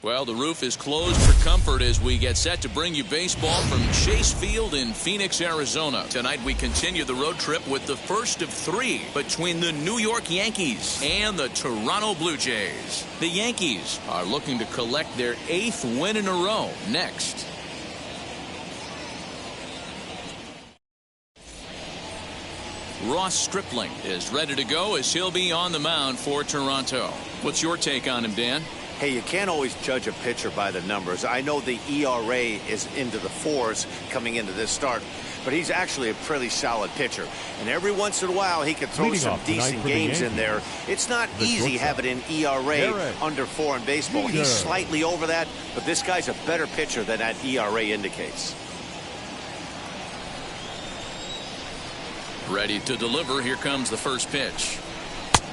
Well, the roof is closed for comfort as we get set to bring you baseball from Chase Field in Phoenix, Arizona. Tonight we continue the road trip with the first of three between the New York Yankees and the Toronto Blue Jays. The Yankees are looking to collect their 8th win in a row next. Ross Stripling is ready to go as he'll be on the mound for Toronto. What's your take on him, Dan? Hey, you can't always judge a pitcher by the numbers. I know the ERA is into the 4s coming into this start, but he's actually a pretty solid pitcher. And every once in a while, he can throw some decent games in there. It's not easy having an ERA under 4 in baseball. He's slightly over that, but this guy's a better pitcher than that ERA indicates. Ready to deliver. Here comes the first pitch.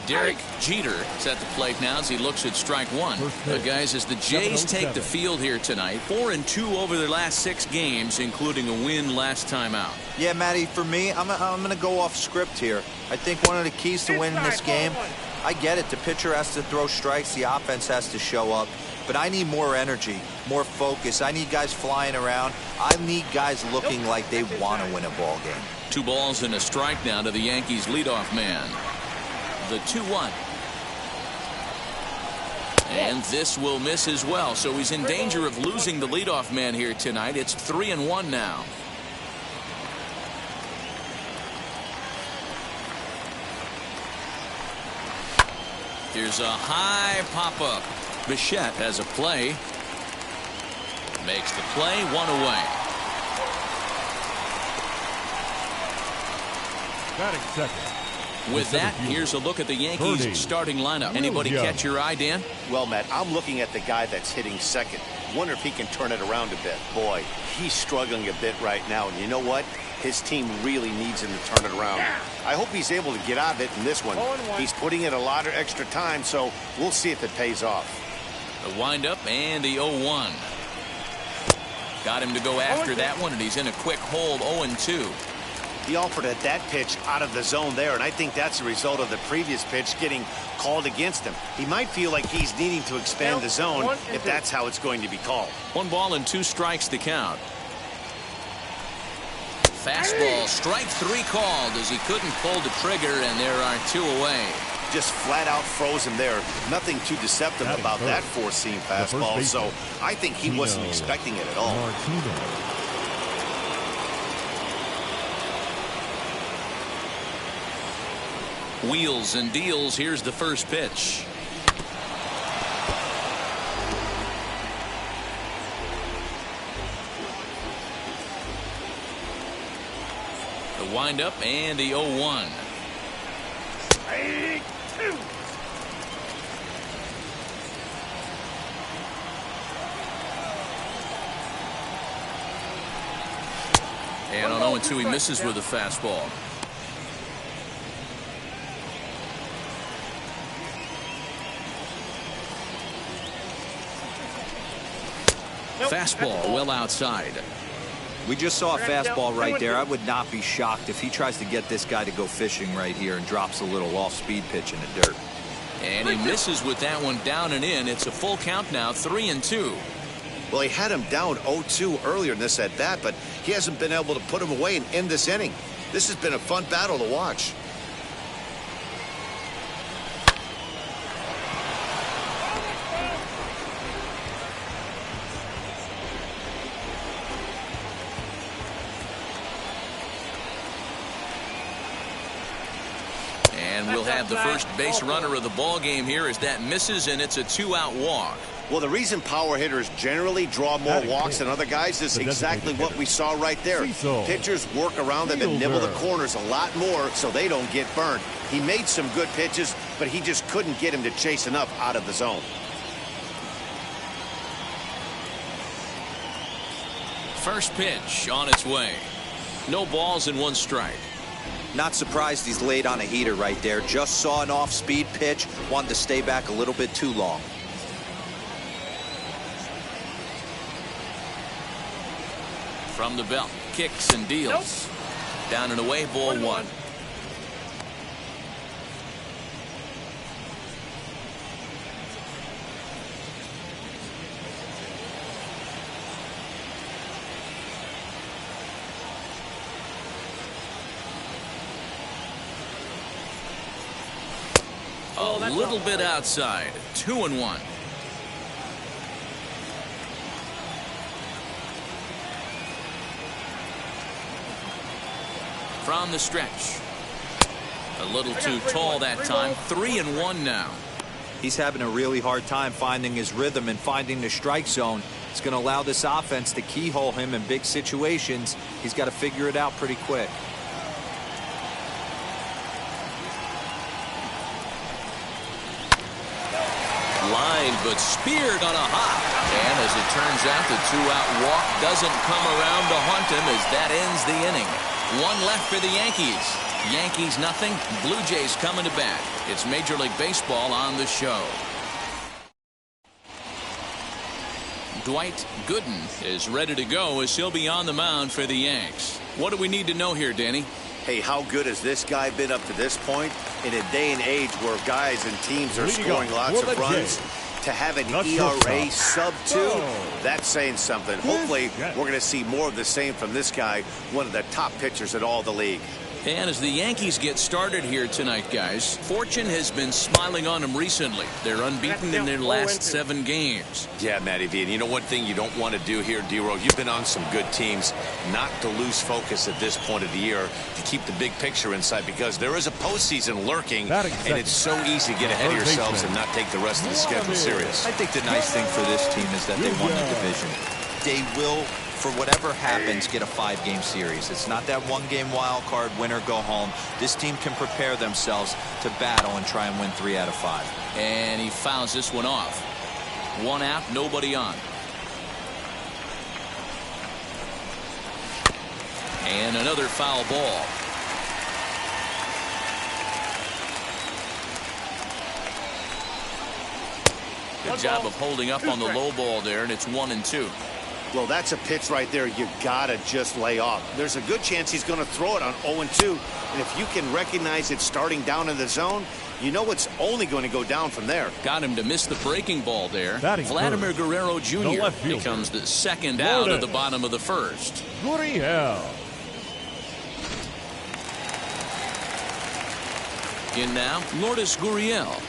Derek Jeter is at the plate now as he looks at strike one. Guys, as the Jays take the field here tonight, 4-2 over their last 6 games, including a win last time out. Yeah, Matty, for me, I'm going to go off script here. I think one of the keys to winning this game, I get it, the pitcher has to throw strikes, the offense has to show up, but I need more energy, more focus. I need guys flying around. I need guys looking like they want to win a ball game. 2 balls and a strike now to the Yankees leadoff man. The 2-1. And this will miss as well, so he's in danger of losing the leadoff man here tonight. It's 3-1 now. Here's a high pop-up. Bichette has a play. Makes the play, 1 away. Batting second. With that, here's a look at the Yankees starting lineup. Anybody catch your eye, Dan? Well, Matt, I'm looking at the guy that's hitting second. Wonder if he can turn it around a bit. Boy, he's struggling a bit right now. And you know what? His team really needs him to turn it around. I hope he's able to get out of it in this one. He's putting in a lot of extra time, so we'll see if it pays off. The windup and the 0-1. Got him to go after that one, and he's in a quick hold, 0-2. He offered at that pitch out of the zone there, and I think that's a result of the previous pitch getting called against him. He might feel like he's needing to expand the zone if that's how it's going to be called. 1 ball and 2 strikes to count. Fastball, strike 3 called as he couldn't pull the trigger, and there are 2 away. Just flat out froze him there. Nothing too deceptive about that 4-seam fastball, so I think he wasn't expecting it at all. Wheels and deals. Here's the first pitch. The windup and the 0-1. And on 0-2 he misses with a fastball. Fastball well outside. We just saw a fastball right there. I would not be shocked if he tries to get this guy to go fishing right here and drops a little off-speed pitch in the dirt. And he misses with that one down and in. It's a full count now, 3-2. Well, he had him down 0-2 earlier in this at-bat, but he hasn't been able to put him away and end this inning. This has been a fun battle to watch. And we'll have the first base runner of the ball game here as that misses, and it's a 2-out walk. Well, the reason power hitters generally draw more walks than other guys is exactly what we saw right there. Pitchers work around them and nibble the corners a lot more so they don't get burned. He made some good pitches, but he just couldn't get him to chase enough out of the zone. First pitch on its way. No balls and 1 strike. Not surprised he's laid on a heater right there. Just saw an off-speed pitch. Wanted to stay back a little bit too long. From the belt, kicks and deals. Down and away, ball 1. A little bit outside, 2-1. From the stretch. A little too tall that time. 3-1 now. He's having a really hard time finding his rhythm and finding the strike zone. It's going to allow this offense to keyhole him in big situations. He's got to figure it out pretty quick. Line, but speared on a hop. And as it turns out, the 2-out walk doesn't come around to haunt him as that ends the inning. 1 left for the Yankees. Yankees nothing. Blue Jays coming to bat. It's Major League Baseball on the show. Dwight Gooden is ready to go as he'll be on the mound for the Yanks. What do we need to know here, Danny? Hey, how good has this guy been up to this point? In a day and age where guys and teams are scoring lots of runs, to have an ERA sub-2, that's saying something. Hopefully, we're going to see more of the same from this guy, one of the top pitchers in all the league. And as the Yankees get started here tonight, guys, fortune has been smiling on them recently. They're unbeaten in their last 7 games. Yeah, Matty V. And you know one thing you don't want to do here, D-Row? You've been on some good teams. Not to lose focus at this point of the year, to keep the big picture in sight, because there is a postseason lurking, and it's so easy to get ahead of yourselves and not take the rest of the schedule serious. I think the nice thing for this team is that they won the division. They will, for whatever happens, get a 5-game series. It's not that 1-game wild card, win or go home. This team can prepare themselves to battle and try and win 3 out of 5. And he fouls this one off. 1 out, nobody on. And another foul ball. Good job of holding up on the low ball there, and it's 1-2. Well, that's a pitch right there you gotta just lay off. There's a good chance he's going to throw it on 0-2, and if you can recognize it starting down in the zone, you know it's only going to go down from there. Got him to miss the breaking ball there. Vladimir Guerrero Jr. becomes the second out of the bottom of the first. Gurriel. In now, Lourdes Gurriel.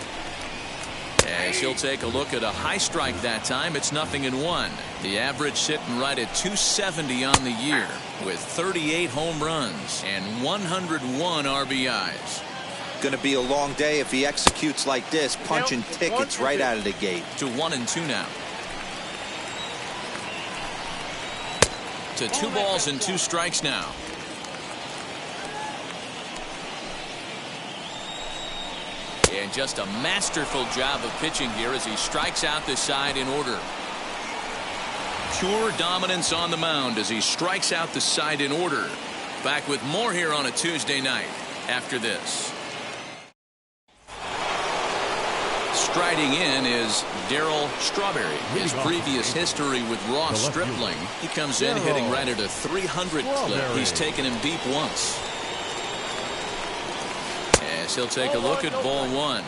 As he'll take a look at a high strike that time, it's 0-1. The average sitting right at 270 on the year with 38 home runs and 101 RBIs. Going to be a long day if he executes like this, punching tickets right out of the gate. To 1-2 now. To 2 balls and 2 strikes now. And just a masterful job of pitching here as he strikes out the side in order. Pure dominance on the mound as he strikes out the side in order. Back with more here on a Tuesday night after this. Striding in is Darryl Strawberry. His previous history with Ross Stripling. He comes in hitting right at a 300 clip. He's taken him deep once. As he'll take a look at ball one.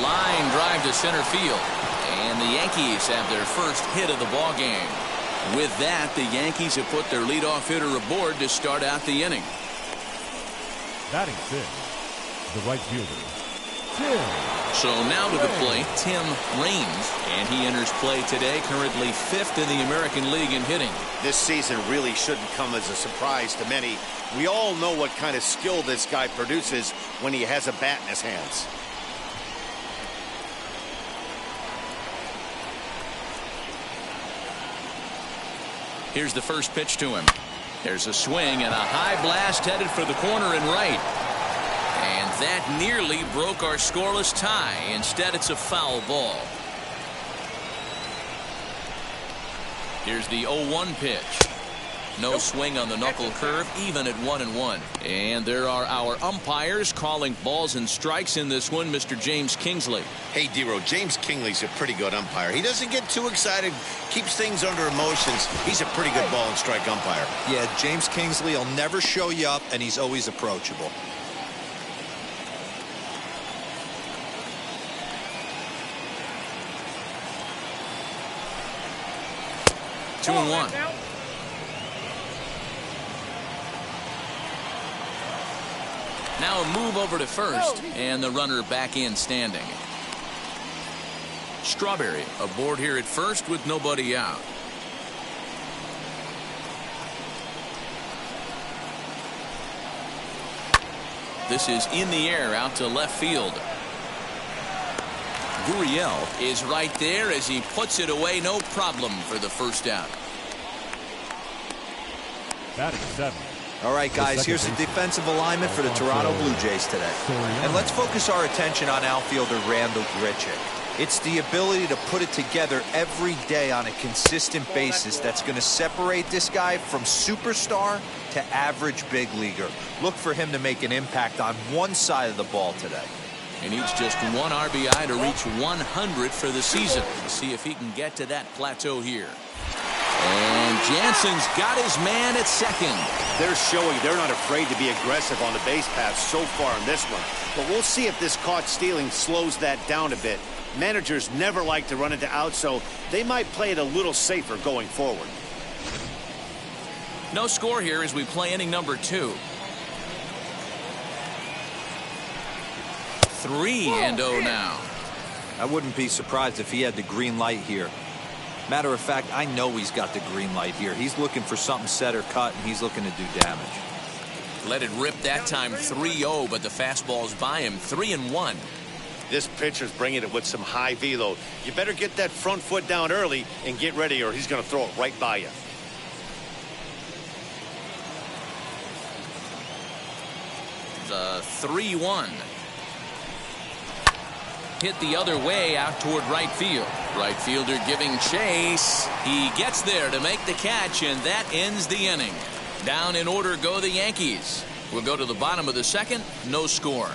Line drive to center field. And the Yankees have their first hit of the ball game. With that, the Yankees have put their leadoff hitter aboard to start out the inning. Batting fifth, the right fielder, Tim. So now to the plate, Tim Raines, and he enters play today, currently fifth in the American League in hitting. This season really shouldn't come as a surprise to many. We all know what kind of skill this guy produces when he has a bat in his hands. Here's the first pitch to him. There's a swing and a high blast headed for the corner and right. And that nearly broke our scoreless tie. Instead, it's a foul ball. Here's the 0-1 pitch. No swing on the knuckle curve, even at 1-1. And there are our umpires calling balls and strikes in this one, Mr. James Kingsley. Hey, Dero, James Kingsley's a pretty good umpire. He doesn't get too excited, keeps things under emotions. He's a pretty good ball and strike umpire. Yeah, James Kingsley will never show you up, and he's always approachable. Two and one. Now a move over to first, and the runner back in standing. Strawberry aboard here at first with nobody out. This is in the air out to left field. Gurriel is right there as he puts it away, no problem for the first out. Batting seventh. All right, guys, here's the defensive alignment for the Toronto Blue Jays today. And let's focus our attention on outfielder Randall Grichuk. It's the ability to put it together every day on a consistent basis that's going to separate this guy from superstar to average big leaguer. Look for him to make an impact on one side of the ball today. He needs just one RBI to reach 100 for the season. Let's see if he can get to that plateau here. And Jansen's got his man at second. They're showing they're not afraid to be aggressive on the base paths so far in this one. But we'll see if this caught stealing slows that down a bit. Managers never like to run into outs, so they might play it a little safer going forward. No score here as we play inning number 2. 3-0 now. I wouldn't be surprised if he had the green light here. Matter of fact, I know he's got the green light here. He's looking for something set or cut, and he's looking to do damage. Let it rip that time 3-0, but the fastball's by him. 3-1. This pitcher's bringing it with some high velo. You better get that front foot down early and get ready, or he's going to throw it right by you. The 3-1. Hit the other way out toward right field. Right fielder giving chase. He gets there to make the catch, and that ends the inning. Down in order go the Yankees. We'll go to the bottom of the second. No score.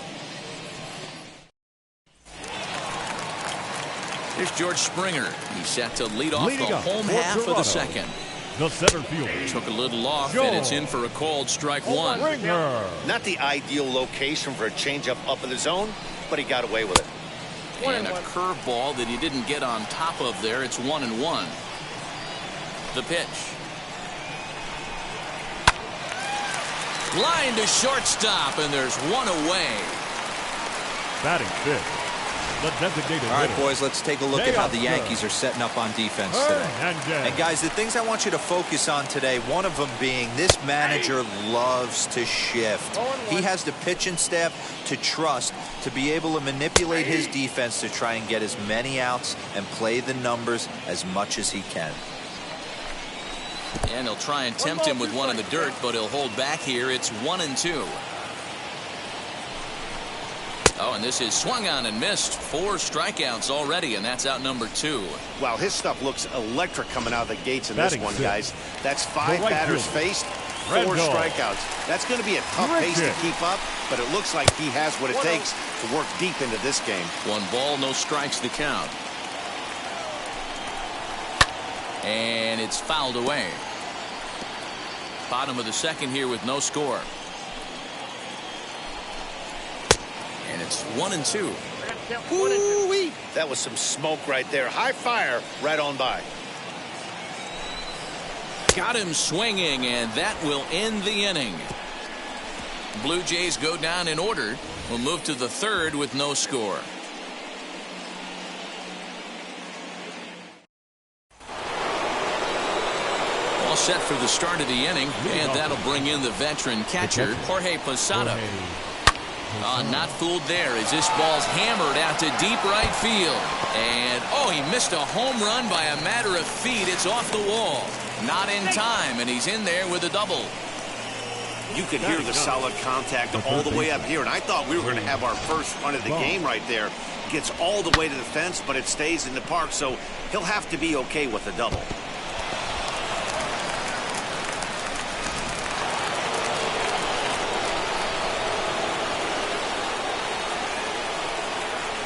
Here's George Springer. He's set to lead off the home half of the second. The center fielder took a little off, and it's in for a called strike one. Not the ideal location for a changeup up in the zone, but he got away with it. And a curveball that he didn't get on top of there. It's 1-1. The pitch. Line to shortstop, and there's one away. Batting fifth. The designated All right, hitter. boys, let's take a look at how the Yankees are setting up on defense today. And guys, the things I want you to focus on today, one of them being this manager loves to shift. He has the pitching staff to trust to be able to manipulate his defense to try and get as many outs and play the numbers as much as he can. And he'll try and tempt him with one in the dirt, but he'll hold back here. It's 1-2. Oh, and this is swung on and missed. 4 strikeouts already, and that's out number 2. Wow, his stuff looks electric coming out of the gates in this one, guys. That's 5 batters faced, 4 strikeouts. That's going to be a tough pace to keep up, but it looks like he has what it takes to work deep into this game. 1 ball, no strikes to count. And it's fouled away. Bottom of the 2nd here with no score. And it's 1-2. Ooh-wee. That was some smoke right there. High fire right on by. Got him swinging, and that will end the inning. Blue Jays go down in order. We'll move to the 3rd with no score. All set for the start of the inning, and that'll bring in the veteran catcher, Jorge Posada. Not fooled there as this ball's hammered out to deep right field. And, he missed a home run by a matter of feet. It's off the wall. Not in time, and he's in there with a double. You can hear the solid contact all the way up here, and I thought we were going to have our first run of the game right there. Gets all the way to the fence, but it stays in the park, so he'll have to be okay with a double.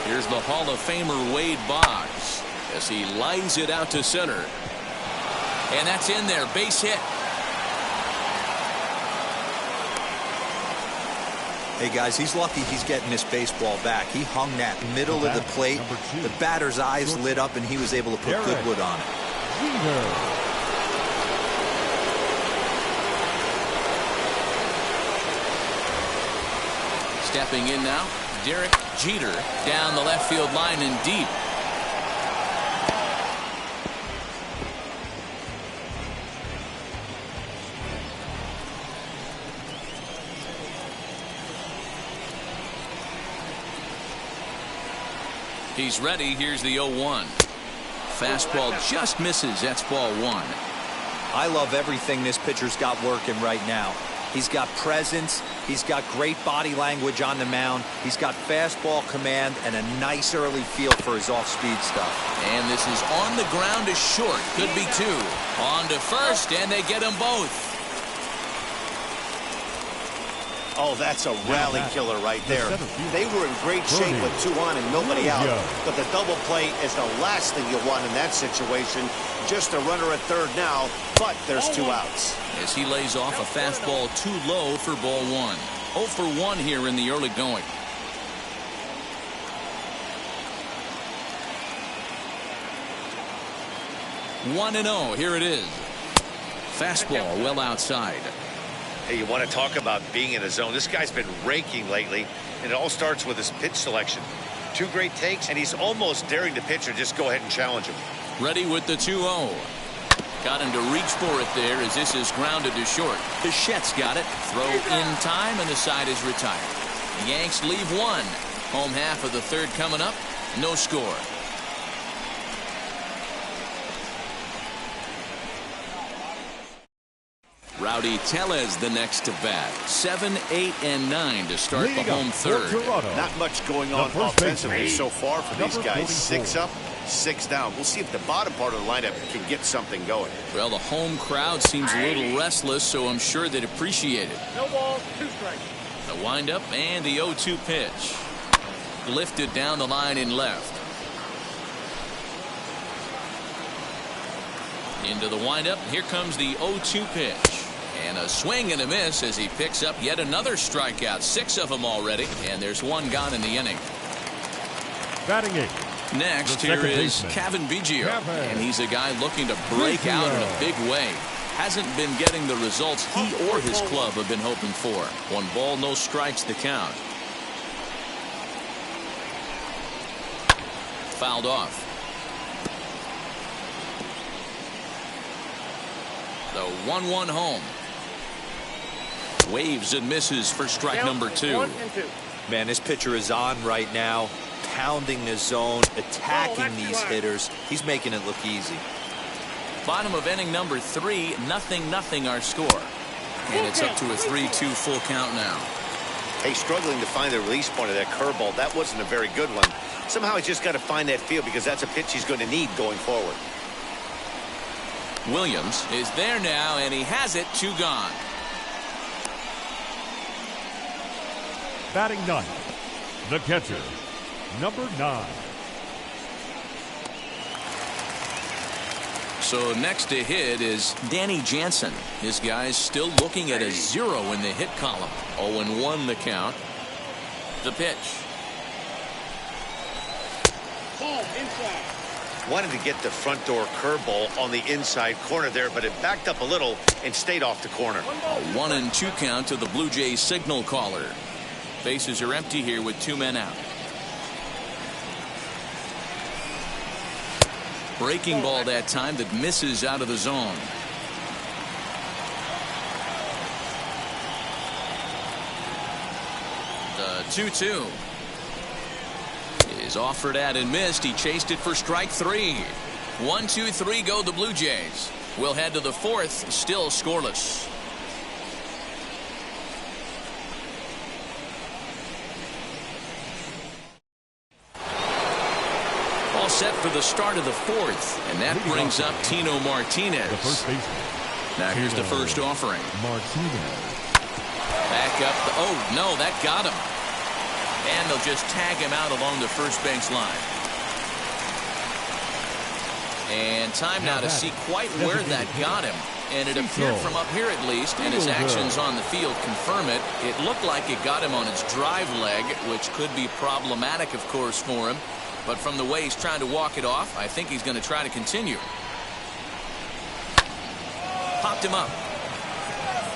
Here's the Hall of Famer Wade Boggs as he lines it out to center. And that's in there, base hit. Hey guys, he's lucky he's getting this baseball back. He hung that middle of the plate. The batter's eyes lit up and he was able to put Goodwood on it. Stepping in now, Derek Jeter down the left field line and deep. He's ready. Here's the 0-1. Fastball just misses. That's ball 1. I love everything this pitcher's got working right now. He's got presence. He's got great body language on the mound. He's got fastball command and a nice early feel for his off-speed stuff. And this is on the ground to short. Could be 2. On to first, and they get them both. Oh, that's a rally killer right there. They were in great shape with 2 on and nobody out. But the double play is the last thing you want in that situation. Just a runner at 3rd now, but there's 2 outs. As he lays off a fastball too low for ball 1. 0 for 1 here in the early going. One and 0. Here it is. Fastball well outside. Hey, you want to talk about being in a zone. This guy's been raking lately, and it all starts with his pitch selection. 2 great takes, and he's almost daring the pitcher just go ahead and challenge him. Ready with the 2-0. Got him to reach for it there as this is grounded to short. Bichette's got it. Throw in time, and the side is retired. The Yanks leave 1. Home half of the 3rd coming up. No score. Rowdy Tellez the next to bat. 7, 8, and 9 to start the home 3rd. Not much going on offensively so far for these guys. 6 up, 6 down. We'll see if the bottom part of the lineup can get something going. Well, the home crowd seems a little restless, so I'm sure they'd appreciate it. No balls, 2 strikes. The windup and the 0-2 pitch. Lifted down the line in left. Into the windup. Here comes the 0-2 pitch. And a swing and a miss as he picks up yet another strikeout. 6 of them already. And there's 1 gone in the inning. Batting 8. Next, here is Kevin Biggio. And he's a guy looking to break out in a big way. Hasn't been getting the results he or his club have been hoping for. 1 ball, no strikes the count. Fouled off. The 1-1 home. Waves and misses for strike number 2. 1 and 2. Man, this pitcher is on right now, pounding the zone, attacking these hitters. He's making it look easy. Bottom of inning number 3, 0-0 our score. And it's up to a 3-2 full count now. Hey, struggling to find the release point of that curveball. That wasn't a very good one. Somehow he's just got to find that feel because that's a pitch he's going to need going forward. Williams is there now, and he has it. 2 gone. Batting ninth, the catcher, number 9. So next to hit is Danny Jansen. This guy's still looking at a 0 in the hit column. 0-1 the count. The pitch. Ball inside. Wanted to get the front door curveball on the inside corner there, but it backed up a little and stayed off the corner. A 1-2 count to the Blue Jays signal caller. Bases are empty here with 2 men out. Breaking ball that time that misses out of the zone. The 2-2 is offered at and missed. He chased it for strike 3. 1-2-3 go the Blue Jays. We'll head to the 4th, still scoreless. All set for the start of the 4th, and that brings up Tino Martinez. The first baseman. Now here's the first offering. Martinez. Back up. Oh, no, that got him. And they'll just tag him out along the first base line. And time now to see quite where that got him. And it appeared from up here at least, and his actions on the field confirm it. It looked like it got him on his drive leg, which could be problematic, of course, for him. But from the way he's trying to walk it off, I think he's going to try to continue. Popped him up.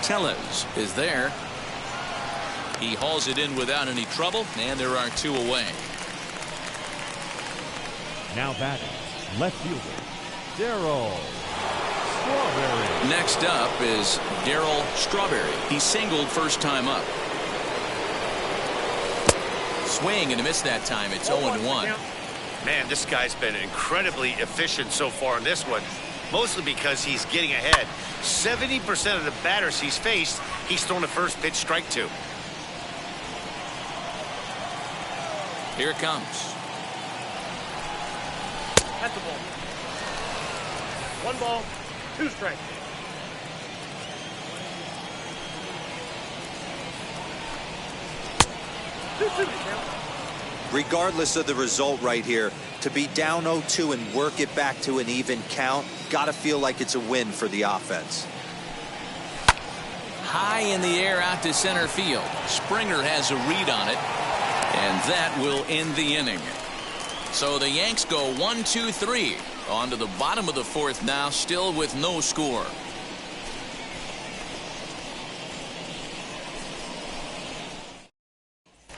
Tellez is there. He hauls it in without any trouble, and there are 2 away. Now batting, left fielder, Darryl Strawberry. Next up is Darryl Strawberry. He singled first time up. Swing and a miss that time. It's 0-1. Man, this guy's been incredibly efficient so far in this one, mostly because he's getting ahead. 70% of the batters he's faced, he's thrown the first pitch strike 2. Here it comes. That's the ball. 1 ball, 2 strikes. Regardless of the result right here, to be down 0-2 and work it back to an even count, gotta feel like it's a win for the offense. High in the air out to center field. Springer has a read on it, and that will end the inning. So the Yanks go 1-2-3 on to the bottom of the 4th now, still with no score.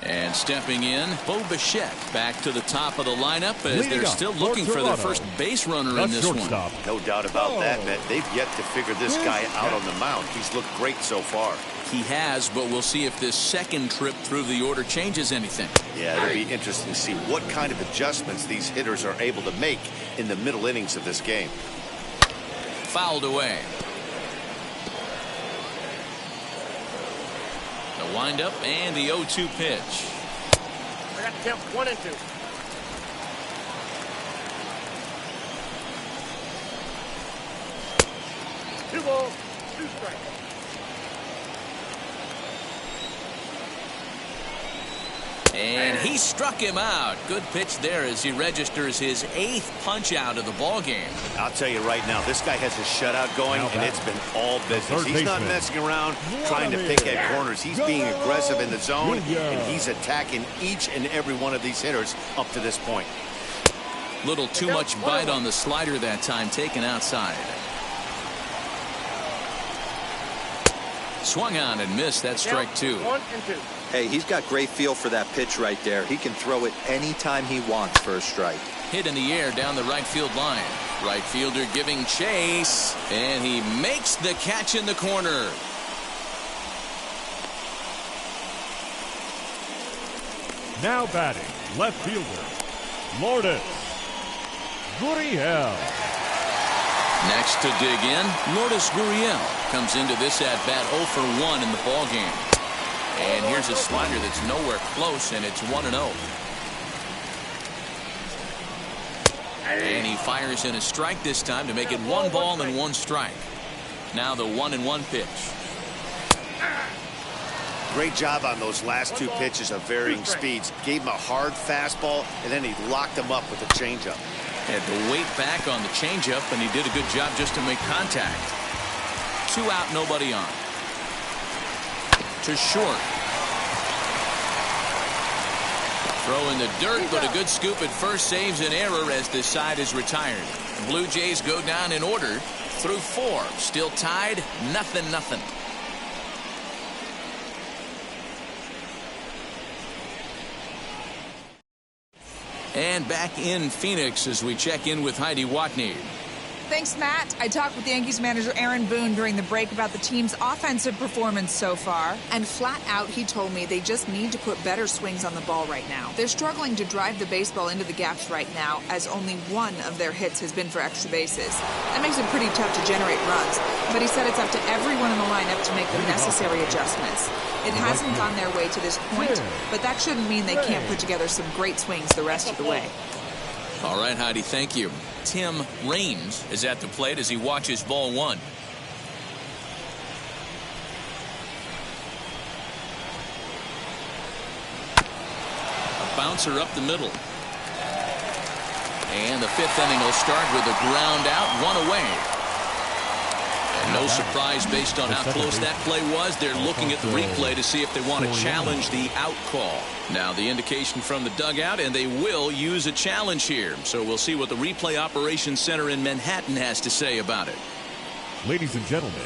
And stepping in, Bo Bichette back to the top of the lineup as they're still looking for their first base runner in this one. No doubt about that, Matt. They've yet to figure this guy out on the mound. He's looked great so far. He has, but we'll see if this second trip through the order changes anything. Yeah, it'll be interesting to see what kind of adjustments these hitters are able to make in the middle innings of this game. Fouled away. The windup and the 0-2 pitch. I got the count 1-2. Two balls, 2 strikes. And he struck him out. Good pitch there as he registers his 8th punch out of the ball game. I'll tell you right now, this guy has a shutout going, and it's been all business. He's not messing around trying to pick at corners. He's being aggressive in the zone, and he's attacking each and every one of these hitters up to this point. Little too much bite on the slider that time, taken outside. Swung on and missed. That strike 2. 1-2. Hey, he's got great feel for that pitch right there. He can throw it anytime he wants for a strike. Hit in the air down the right field line. Right fielder giving chase, and he makes the catch in the corner. Now batting, left fielder, Lourdes Gurriel. Next to dig in, Lourdes Gurriel comes into this at-bat 0 for 1 in the ballgame. And here's a slider that's nowhere close, and it's 1-0. And he fires in a strike this time to make it 1 ball and 1 strike. Now the 1-1 pitch. Great job on those last 2 pitches of varying speeds. Gave him a hard fastball, and then he locked him up with a changeup. Had to wait back on the changeup, and he did a good job just to make contact. 2 out, nobody on. To short. Throw in the dirt, but a good scoop at first saves an error as this side is retired. The Blue Jays go down in order through 4. Still tied, 0-0. And back in Phoenix as we check in with Heidi Watney. Thanks, Matt. I talked with the Yankees manager Aaron Boone during the break about the team's offensive performance so far. And flat out, he told me they just need to put better swings on the ball right now. They're struggling to drive the baseball into the gaps right now, as only 1 of their hits has been for extra bases. That makes it pretty tough to generate runs. But he said it's up to everyone in the lineup to make the necessary adjustments. It hasn't gone their way to this point, but that shouldn't mean they can't put together some great swings the rest of the way. All right, Heidi, thank you. Tim Raines is at the plate as he watches ball 1. A bouncer up the middle. And the 5th inning will start with a ground out, 1 away. And no surprise based on how close that play was. They're looking at the replay to see if they want to challenge the out call. Now the indication from the dugout, and they will use a challenge here. So we'll see what the replay operations center in Manhattan has to say about it. Ladies and gentlemen,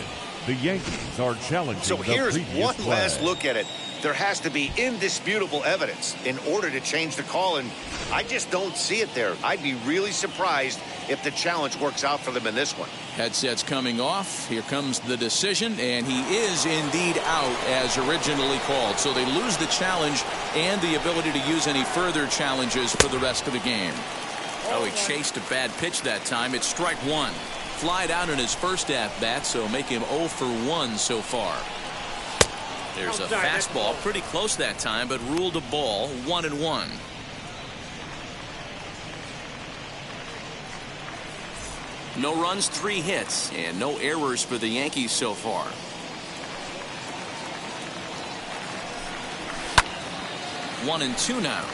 the Yankees are challenging So the here's previous one play. last look at it. There has to be indisputable evidence in order to change the call, and I just don't see it there. I'd be really surprised if the challenge works out for them in this one. Headsets coming off. Here comes the decision, and he is indeed out as originally called. So they lose the challenge and the ability to use any further challenges for the rest of the game. Oh, he chased a bad pitch that time. It's strike 1. Flied out in his first at-bat, so make him 0 for 1 so far. There's a fastball pretty close that time, but ruled a ball, 1-1. No runs, 3 hits, and no errors for the Yankees so far. One and 2 now.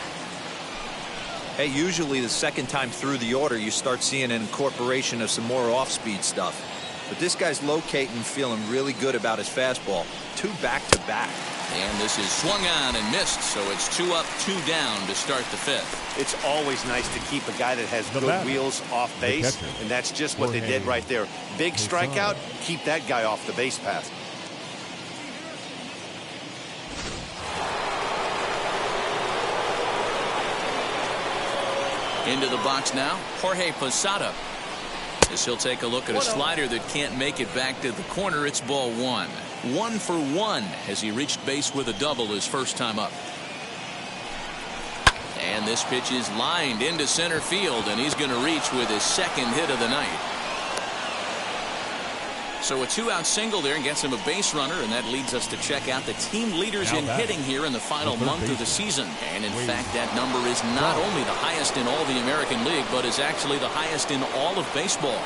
Hey, usually the second time through the order, you start seeing an incorporation of some more off-speed stuff. But this guy's locating, feeling really good about his fastball. 2 back-to-back. And this is swung on and missed, so it's 2 up, 2 down to start the 5th. It's always nice to keep a guy that has good wheels off base, and that's just what they did right there. Big strikeout, keep that guy off the base path. Into the box now, Jorge Posada. As he'll take a look at a slider that can't make it back to the corner. It's ball 1. 1 for 1 as he reached base with a double his first time up. And this pitch is lined into center field, and he's going to reach with his 2nd hit of the night. So a 2-out single there and gets him a base runner, and that leads us to check out the team leaders in hitting here in the final month of the season. And in fact, that number is not only the highest in all the American League, but is actually the highest in all of baseball.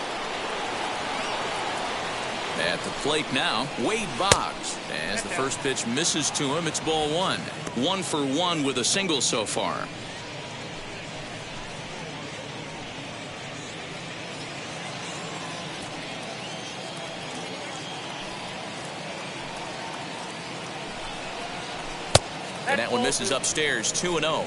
At the plate now, Wade Boggs. As the first pitch misses to him, it's ball 1. 1 for 1 with a single so far. And that one misses upstairs, 2-0.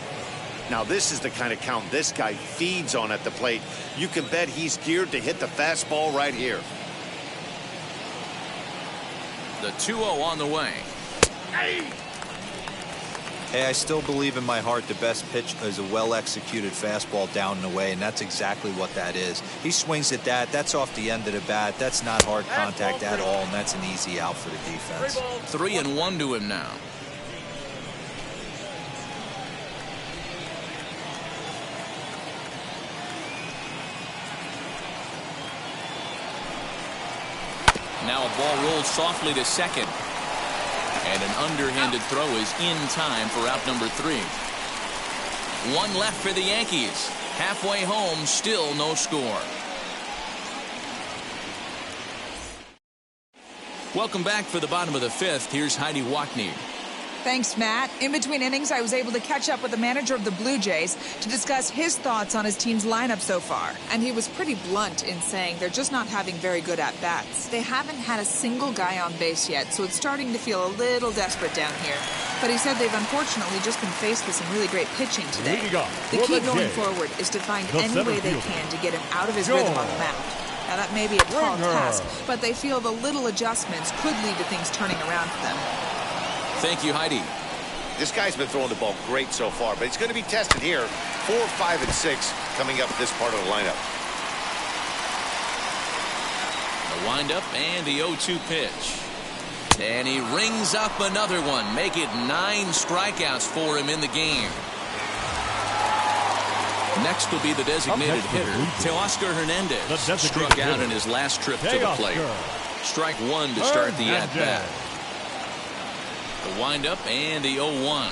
Now this is the kind of count this guy feeds on at the plate. You can bet he's geared to hit the fastball right here. The 2-0 on the way. Hey, I still believe in my heart the best pitch is a well-executed fastball down and away, and that's exactly what that is. He swings at that. That's off the end of the bat. That's not hard contact at all, and that's an easy out for the defense. 3-1 to him now. Now a ball rolled softly to second. And an underhanded throw is in time for out number 3. One left for the Yankees. Halfway home, still no score. Welcome back for the bottom of the 5th. Here's Heidi Wackney. Thanks, Matt. In between innings, I was able to catch up with the manager of the Blue Jays to discuss his thoughts on his team's lineup so far. And he was pretty blunt in saying they're just not having very good at-bats. They haven't had a single guy on base yet, so it's starting to feel a little desperate down here. But he said they've unfortunately just been faced with some really great pitching today. The key going forward is to find any way they can to get him out of his rhythm on the mound. Now, that may be a tall task, but they feel the little adjustments could lead to things turning around for them. Thank you, Heidi. This guy's been throwing the ball great so far, but he's going to be tested here. 4, 5, and 6 coming up this part of the lineup. The windup and the 0-2 pitch. And he rings up another one. Make it 9 strikeouts for him in the game. Next will be the designated hitter, Teoscar Hernandez. Struck out in his last trip to the plate. Strike 1 to start the at-bat. The windup and the 0-1.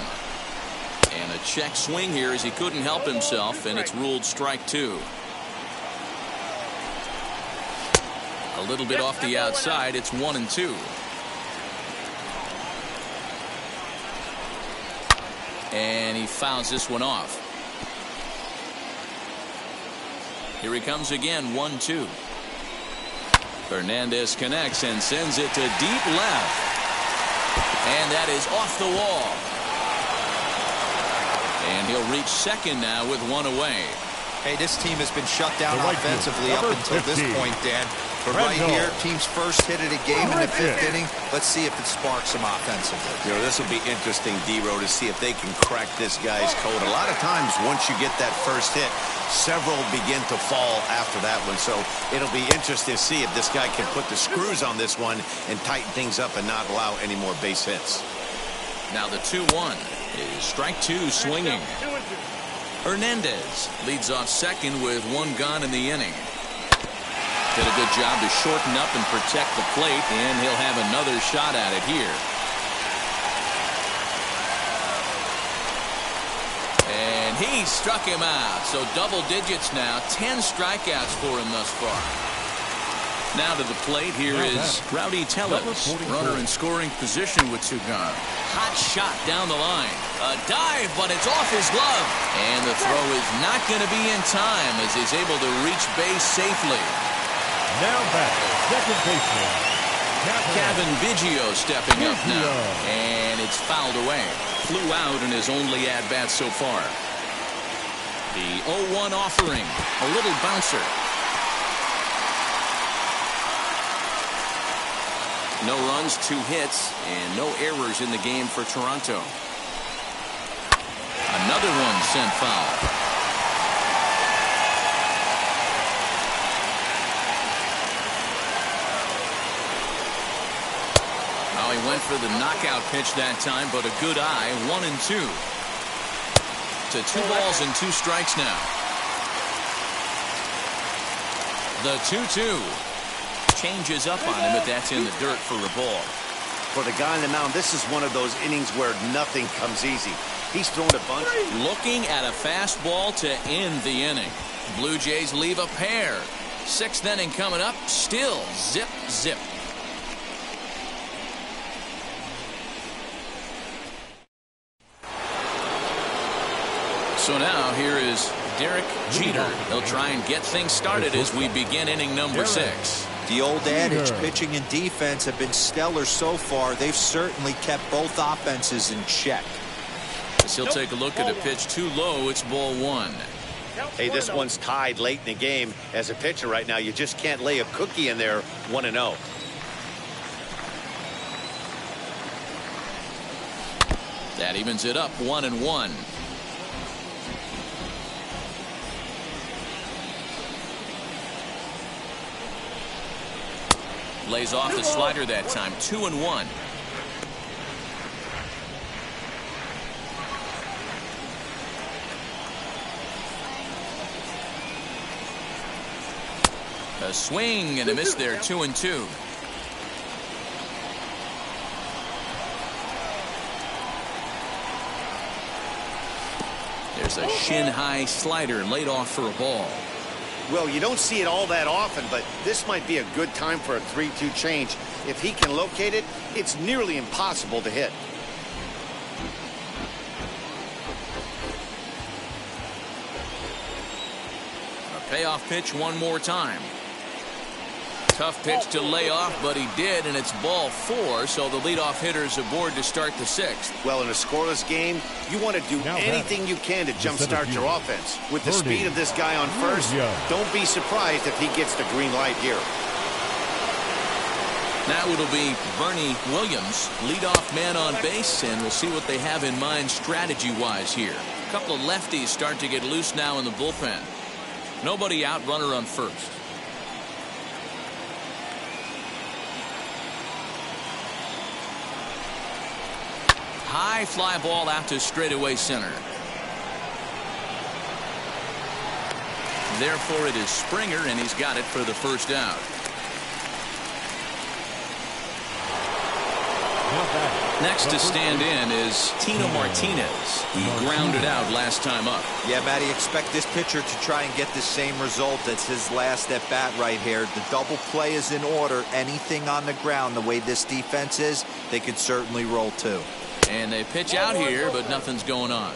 And a check swing here as he couldn't help himself, and it's ruled strike 2. A little bit off the outside. It's 1-2. And he fouls this one off. Here he comes again, 1-2. Hernandez connects and sends it to deep left. And that is off the wall. And he'll reach second now with 1 away. Hey, this team has been shut down offensively up until this point, Dan. But right here, team's first hit of the game in the 5th inning. Let's see if it sparks them offensively. You know, this will be interesting, D-Row, to see if they can crack this guy's code. A lot of times, once you get that first hit, several begin to fall after that one. So it'll be interesting to see if this guy can put the screws on this one and tighten things up and not allow any more base hits. Now the 2-1 is strike 2 swinging. Hernandez leads off second with 1 gone in the inning. Did a good job to shorten up and protect the plate, and he'll have another shot at it here. And he struck him out. So double digits now. 10 strikeouts for him thus far. Now to the plate. Here is Rowdy Tellez. Runner in scoring position with 2 gone. Hot shot down the line. A dive, but it's off his glove. And the throw is not going to be in time as he's able to reach base safely. Now back, second baseman, Kevin Biggio stepping up now. And it's fouled away. Flew out in his only at-bat so far. The 0-1 offering. A little bouncer. No runs, 2 hits, and no errors in the game for Toronto. Another one sent foul. He went for the knockout pitch that time, but a good eye. 1-2. To 2 balls and 2 strikes now. The 2-2 changes up on him, but that's in the dirt for a ball. For the guy on the mound, this is one of those innings where nothing comes easy. He's thrown a bunch. Looking at a fastball to end the inning. Blue Jays leave a pair. 6th inning coming up. Still zip, zip. So now here is Derek Jeter. He'll try and get things started as we begin inning number 6. The old adage, pitching and defense have been stellar so far. They've certainly kept both offenses in check. As he'll take a look at a pitch too low, it's ball 1. Hey, this one's tied late in the game. As a pitcher right now, you just can't lay a cookie in there. 1-0. That evens it up, 1-1. Lays off the slider that time. 2-1. A swing and a miss there. 2-2. There's a shin-high slider laid off for a ball. Well, you don't see it all that often, but this might be a good time for a 3-2 change. If he can locate it, it's nearly impossible to hit. A payoff pitch one more time. Tough pitch to lay off, but he did, and it's ball 4, so the leadoff hitter's aboard to start the 6th. Well, in a scoreless game, you want to do anything you can to jumpstart your offense. With the speed of this guy on first, don't be surprised if he gets the green light here. Now it'll be Bernie Williams, leadoff man on base, and we'll see what they have in mind strategy-wise here. A couple of lefties start to get loose now in the bullpen. Nobody out, runner on first. High fly ball out to straightaway center. Therefore, it is Springer, and he's got it for the first out. Next to stand in is Tino Martinez. He grounded out last time up. Yeah, Matty, expect this pitcher to try and get the same result as his last at bat right here. The double play is in order. Anything on the ground, the way this defense is, they could certainly roll too. And they pitch out here, but nothing's going on.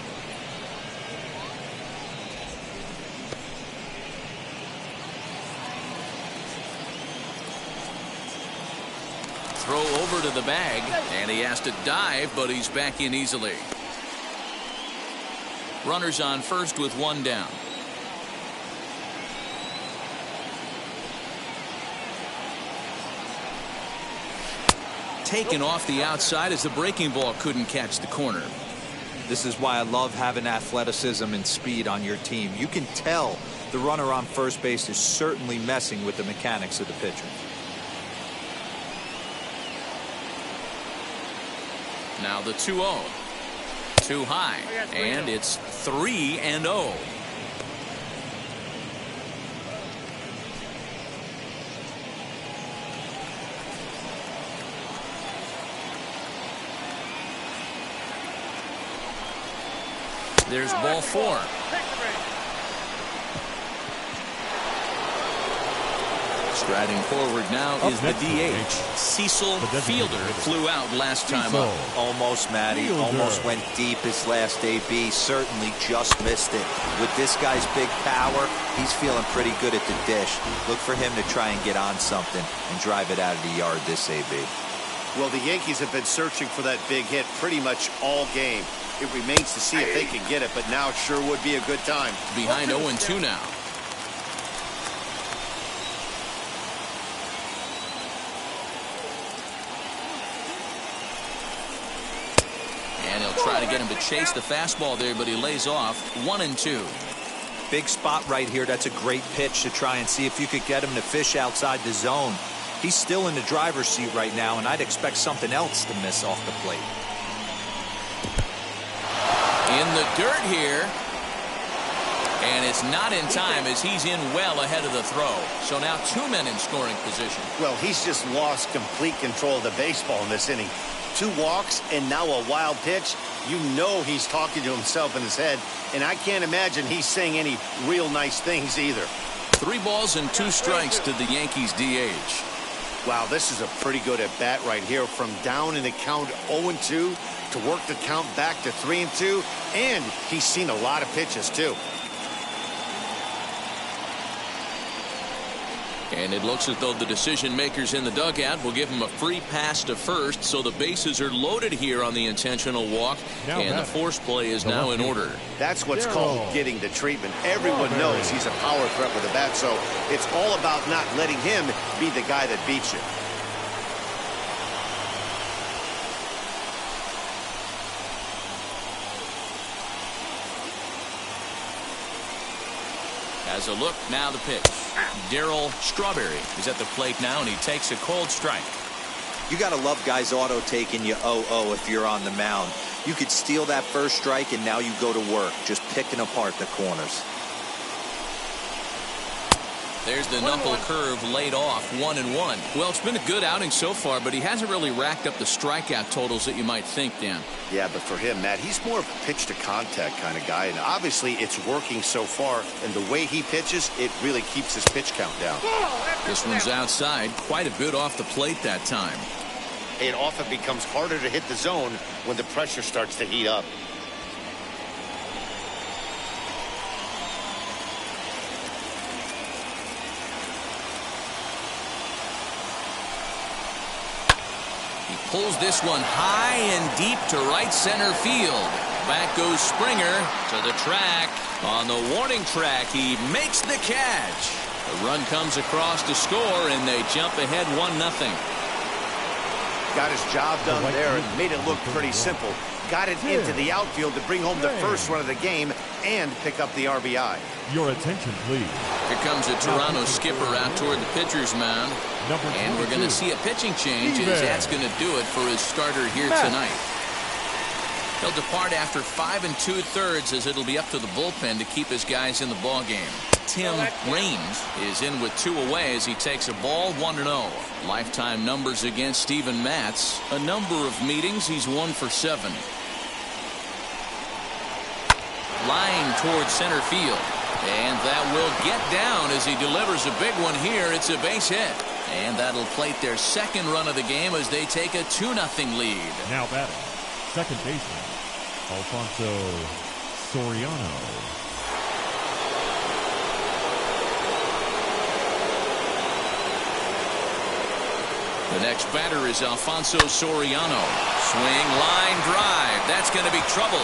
Throw over to the bag, and he has to dive, but he's back in easily. Runners on first with one down. Taken off the outside as the breaking ball couldn't catch the corner. This is why I love having athleticism and speed on your team. You can tell the runner on first base is certainly messing with the mechanics of the pitcher. Now the 2-0. Too high, and it's 3-0. There's ball 4. Striding forward now is the DH. Cecil Fielder flew out last time up. Almost, Matty. Almost went deep his last AB. Certainly just missed it. With this guy's big power, he's feeling pretty good at the dish. Look for him to try and get on something and drive it out of the yard this AB. Well, the Yankees have been searching for that big hit pretty much all game. It remains to see if they can get it, but now it sure would be a good time. Behind 0-2 now. And he'll try to get him to chase the fastball there, but he lays off. 1-2. Big spot right here. That's a great pitch to try and see if you could get him to fish outside the zone. He's still in the driver's seat right now, and I'd expect something else to miss off the plate. In the dirt here, and it's not in time as he's in well ahead of the throw. So now 2 men in scoring position. Well, he's just lost complete control of the baseball in this inning. 2 walks and now a wild pitch. You know he's talking to himself in his head, and I can't imagine he's saying any real nice things either. 3 balls and 2 strikes to the Yankees DH. Wow, this is a pretty good at bat right here. From down in the count 0-2 to work the count back to 3-2, and he's seen a lot of pitches too. And it looks as though the decision makers in the dugout will give him a free pass to first, so the bases are loaded here on the intentional walk, and the force play is now in order. That's what's called getting the treatment. Everyone knows he's a power threat with a bat, so it's all about not letting him be the guy that beats you. As a look, now the pitch. Darryl Strawberry is at the plate now, and he takes a cold strike. You got to love guys auto taking you 0-0 if you're on the mound. You could steal that first strike, and now you go to work, just picking apart the corners. There's the knuckle curve laid off, 1-1. Well, it's been a good outing so far, but he hasn't really racked up the strikeout totals that you might think, Dan. Yeah, but for him, Matt, he's more of a pitch-to-contact kind of guy, and obviously it's working so far, and the way he pitches, it really keeps his pitch count down. This one's outside, quite a bit off the plate that time. It often becomes harder to hit the zone when the pressure starts to heat up. Pulls this one high and deep to right center field. Back goes Springer to the track. On the warning track, he makes the catch. The run comes across to score, and they jump ahead 1-0. Got his job done there and made it look pretty simple. Got it into the outfield to bring home the first run of the game and pick up the RBI. Your attention, please. Here comes a Toronto skipper out toward the pitcher's mound. And we're going to see a pitching change, as that's going to do it for his starter here tonight. He'll depart after 5 2/3, as it'll be up to the bullpen to keep his guys in the ballgame. Tim Raines is in with 2 away as he takes a ball, 1-0. Lifetime numbers against Steven Matz. A number of meetings, he's 1 for 7. Line towards center field. And that will get down as he delivers a big one here. It's a base hit. And that'll plate their second run of the game as they take a 2-0 lead. Now batting, second baseman, Alfonso Soriano. The next batter is Alfonso Soriano. Swing, line drive. That's going to be trouble.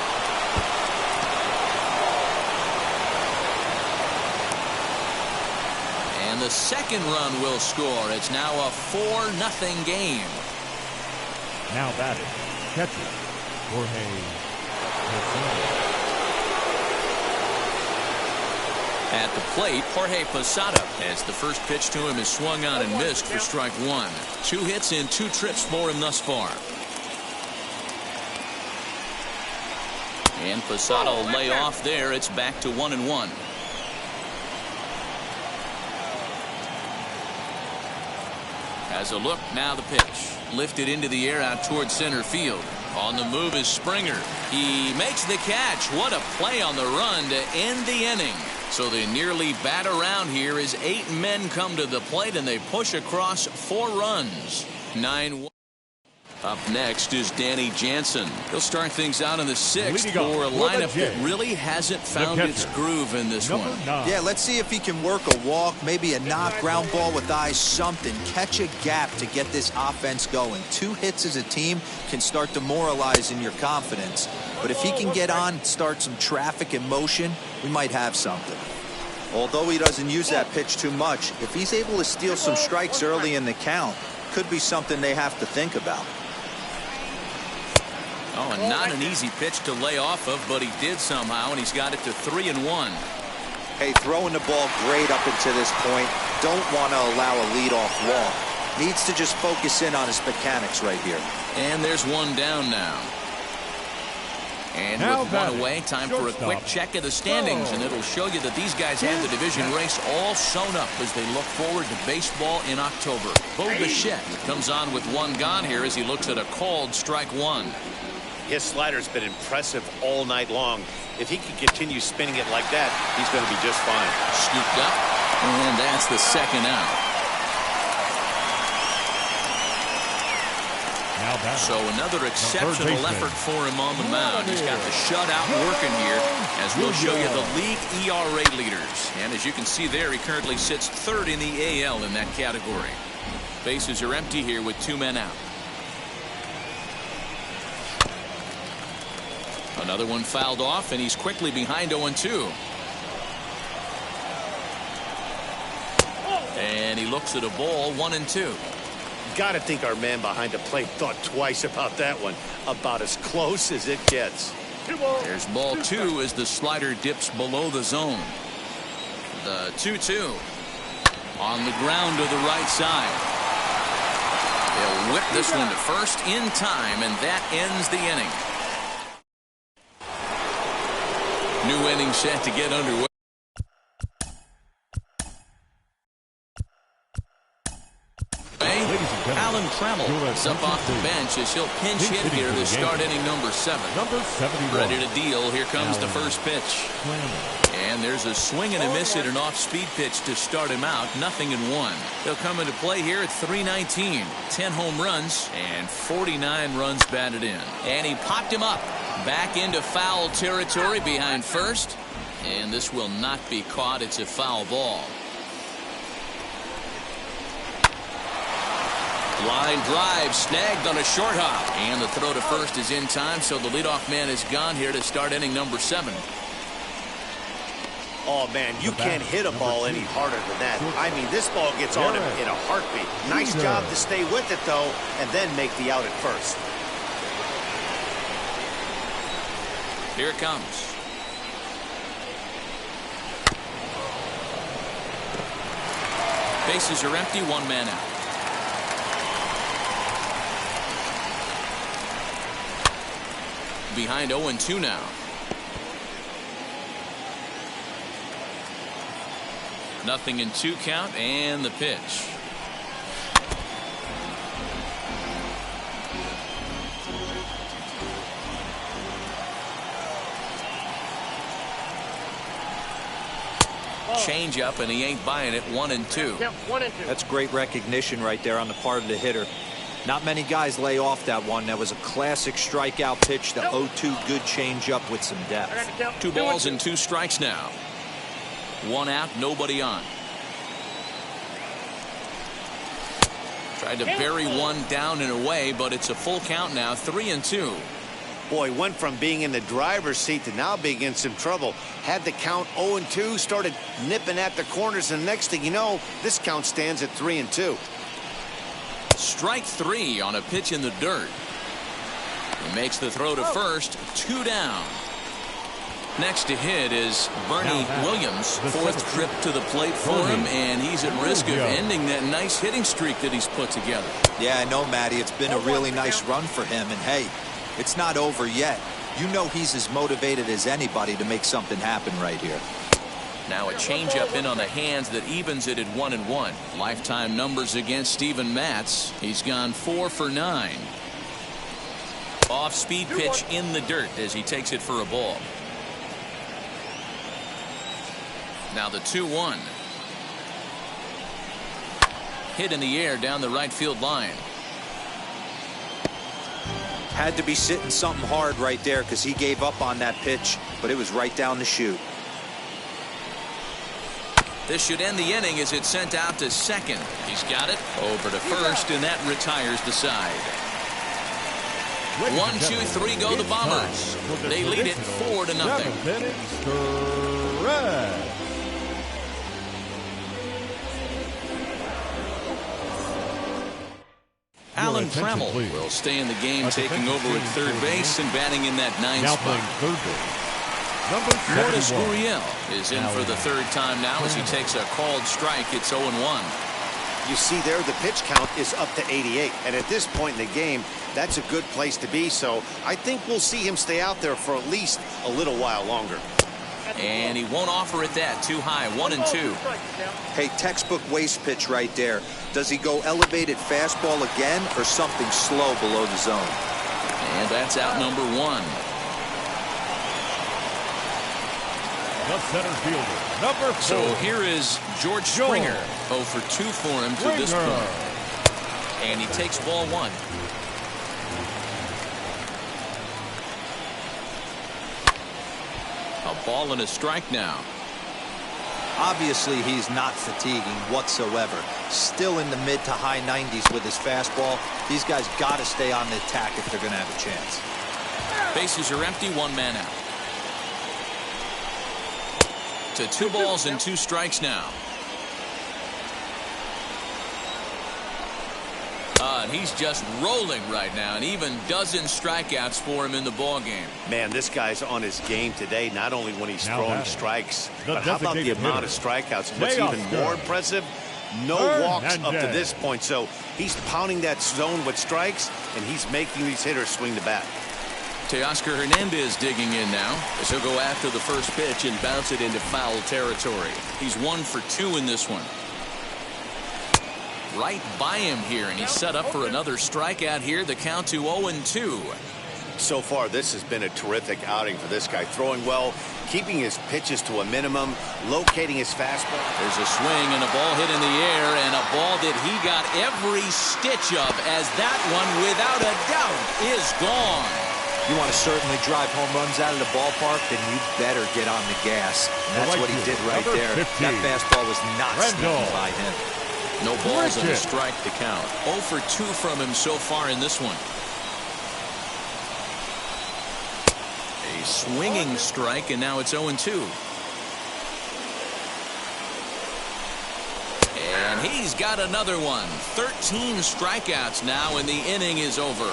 The second run will score. It's now a 4-0 game. Now batting, catcher, Jorge Posada. At the plate, Jorge Posada, as the first pitch to him is swung on and missed for strike 1. 2 hits in 2 trips for him thus far. And Posada will lay off there. It's back to 1-1. Has a look, now the pitch. Lifted into the air out towards center field. On the move is Springer. He makes the catch. What a play on the run to end the inning. So they nearly bat around here as 8 men come to the plate and they push across 4 runs. 9-1. Up next is Danny Jansen. He'll start things out in the 6th for a lineup that really hasn't found its groove in this one. Yeah, let's see if he can work a walk, maybe a knock, ground ball with eyes, something. Catch a gap to get this offense going. 2 hits as a team can start demoralizing your confidence. But if he can get on, start some traffic in motion, we might have something. Although he doesn't use that pitch too much, if he's able to steal some strikes early in the count, could be something they have to think about. Oh, and not an easy pitch to lay off of, but he did somehow, and he's got it to 3-1. Hey, throwing the ball great up until this point. Don't want to allow a leadoff walk. Needs to just focus in on his mechanics right here. And there's one down now. And now with one away, time for a quick check of the standings, and it'll show you that these guys have the division race all sewn up as they look forward to baseball in October. Bo Bichette comes on with 1 gone here as he looks at a called strike 1. His slider's been impressive all night long. If he can continue spinning it like that, he's going to be just fine. Scooped up, and that's the second out. So another exceptional effort for him on the mound. He's got the shutout working here, as we'll show you the league ERA leaders. And as you can see there, he currently sits 3rd in the AL in that category. Bases are empty here with 2 men out. Another one fouled off, and he's quickly behind 0-2. And he looks at a ball, 1-2. Got to think our man behind the plate thought twice about that one. About as close as it gets. There's ball 2 as the slider dips below the zone. The 2-2 on the ground to the right side. They'll whip this one to first in time, and that ends the inning. New inning set to get underway. Alan Trammell is up off the bench as he'll pinch hit here to start inning number 7. Number 71. Ready to deal. Here comes the first pitch. And there's a swing and a miss at an off-speed pitch to start him out. 0-1. He'll come into play here at .319. 10 home runs and 49 runs batted in. And he popped him up. Back into foul territory behind first. And this will not be caught. It's a foul ball. Line drive snagged on a short hop. And the throw to first is in time, so the leadoff man is gone here to start inning number 7. Oh, man, you can't hit a ball any harder than that. I mean, this ball gets on him in a heartbeat. Nice job to stay with it, though, and then make the out at first. Here it comes. Bases are empty, 1 man out. Behind 0-2 now. Nothing in 2 count, and the pitch. Change up, and he ain't buying it. 1-2. Yep, 1-2. That's great recognition right there on the part of the hitter. Not many guys lay off that one. That was a classic strikeout pitch. The 0-2 good changeup with some depth. 2 balls and 2 strikes now. 1 out, nobody on. Tried to bury 1 down and away, but it's a full count now. 3-2. Boy, went from being in the driver's seat to now being in some trouble. Had the count 0-2, started nipping at the corners, and next thing you know, this count stands at 3-2. Strike 3 on a pitch in the dirt. He makes the throw to first. 2 down. Next to hit is Bernie Williams. 4th trip to the plate for him, and he's at risk of ending that nice hitting streak that he's put together. Yeah, I know, Matty. It's been a really nice run for him, and hey, it's not over yet. You know he's as motivated as anybody to make something happen right here. Now a changeup in on the hands that evens it at 1-1. Lifetime numbers against Steven Matz. He's gone 4 for 9. Off-speed pitch in the dirt as he takes it for a ball. Now the 2-1. Hit in the air down the right field line. Had to be sitting something hard right there because he gave up on that pitch, but it was right down the chute. This should end the inning as it's sent out to second. He's got it over to first, and that retires the side. 1, 2, 3 go the Bombers. They lead it 4-0. Alan Trammell will stay in the game, taking over at third base and batting in that 9th spot. Lourdes Gurriel is in for the 3rd time now as he takes a called strike. It's 0-1. You see there, the pitch count is up to 88, and at this point in the game, that's a good place to be. So I think we'll see him stay out there for at least a little while longer. And he won't offer it that. Too high. 1-2. Hey, textbook waste pitch right there. Does he go elevated fastball again or something slow below the zone? And that's out number 1. The center fielder, number 4. So here is George Springer. 0 for 2 for him to this point. And he takes ball 1. A ball and a strike now. Obviously, he's not fatiguing whatsoever. Still in the mid to high 90s with his fastball. These guys got to stay on the attack if they're going to have a chance. Bases are empty, 1 man out. To 2 balls and 2 strikes now. And he's just rolling right now, and even dozen strikeouts for him in the ball game. Man, this guy's on his game today, not only when he's throwing strikes, but how about the amount of strikeouts? What's even more impressive, no walks up to this point. So he's pounding that zone with strikes, and he's making these hitters swing the bat. Teoscar Hernandez digging in now as he'll go after the first pitch and bounce it into foul territory. He's 1 for 2 in this one. right by him here, and he's set up for another strikeout here. The count to 0-2. So far, this has been a terrific outing for this guy. Throwing well, keeping his pitches to a minimum, locating his fastball. There's a swing and a ball hit in the air, and a ball that he got every stitch of, as that one, without a doubt, is gone. You want to certainly drive home runs out of the ballpark, then you better get on the gas. And that's what he did right there. 15. That fastball was not sneaking by him. No balls and a strike to count. 0 for 2 from him so far in this one. A swinging strike, and now it's 0-2. And he's got another one. 13 strikeouts now, and the inning is over.